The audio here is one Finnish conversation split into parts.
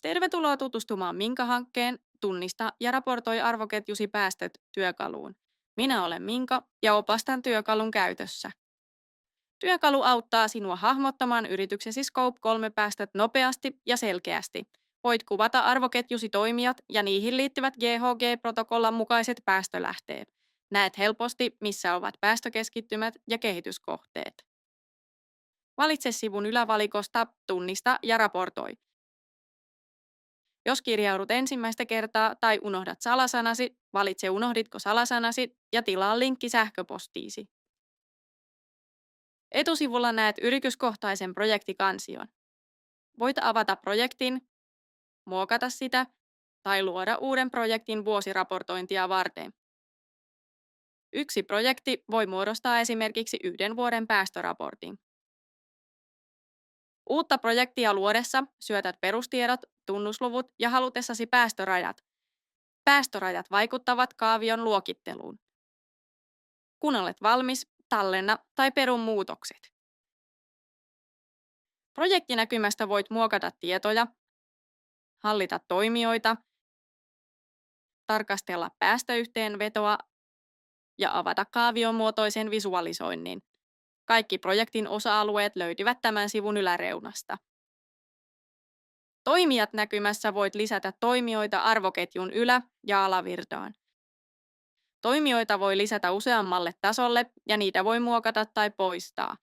Tervetuloa tutustumaan Minka-hankkeen Tunnista ja raportoi arvoketjusi päästöt -työkaluun. Minä olen Minka ja opastan työkalun käytössä. Työkalu auttaa sinua hahmottamaan yrityksesi Scope 3 päästöt nopeasti ja selkeästi. Voit kuvata arvoketjusi toimijat ja niihin liittyvät GHG-protokollan mukaiset päästölähteet. Näet helposti, missä ovat päästökeskittymät ja kehityskohteet. Valitse sivun ylävalikosta Tunnista ja raportoi. Jos kirjaudut ensimmäistä kertaa tai unohdat salasanasi, valitse unohditko salasanasi ja tilaa linkki sähköpostiisi. Etusivulla näet yrityskohtaisen projektikansion. Voit avata projektin, muokata sitä tai luoda uuden projektin vuosiraportointia varten. Yksi projekti voi muodostaa esimerkiksi 1 vuoden päästöraportin. Uutta projektia luodessa syötät perustiedot, tunnusluvut ja halutessasi päästörajat. Päästörajat vaikuttavat kaavion luokitteluun. Kun olet valmis, tallenna tai peru muutokset. Projektinäkymästä voit muokata tietoja, hallita toimijoita, tarkastella päästöyhteenvetoa ja avata kaavion muotoisen visualisoinnin. Kaikki projektin osa-alueet löytyvät tämän sivun yläreunasta. Toimijat näkymässä voit lisätä toimijoita arvoketjun ylä- ja alavirtaan. Toimijoita voi lisätä useammalle tasolle ja niitä voi muokata tai poistaa.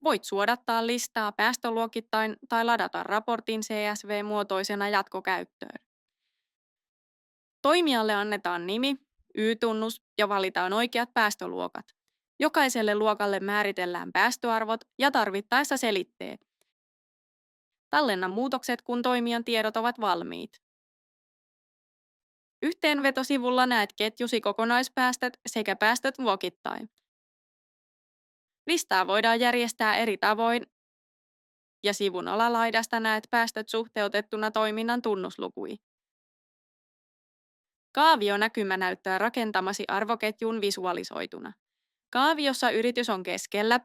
Voit suodattaa listaa päästöluokittain tai ladata raportin CSV-muotoisena jatkokäyttöön. Toimijalle annetaan nimi, Y-tunnus ja valitaan oikeat päästöluokat. Jokaiselle luokalle määritellään päästöarvot ja tarvittaessa selitteet. Tallenna muutokset, kun toimijan tiedot ovat valmiit. Yhteenvetosivulla näet ketjusi kokonaispäästöt sekä päästöt luokittain. Listaa voidaan järjestää eri tavoin ja sivun alalaidasta näet päästöt suhteutettuna toiminnan tunnuslukuihin. Kaavionäkymä näyttää rakentamasi arvoketjun visualisoituna. Kaaviossa yritys on keskellä.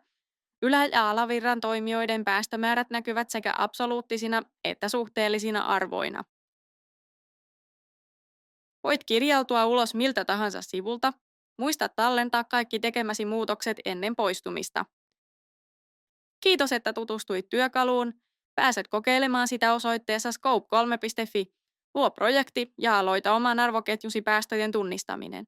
Ylä- ja alavirran toimijoiden päästömäärät näkyvät sekä absoluuttisina että suhteellisina arvoina. Voit kirjautua ulos miltä tahansa sivulta. Muista tallentaa kaikki tekemäsi muutokset ennen poistumista. Kiitos, että tutustuit työkaluun. Pääset kokeilemaan sitä osoitteessa scope3.fi. Luo projekti ja aloita oman arvoketjusi päästöjen tunnistaminen.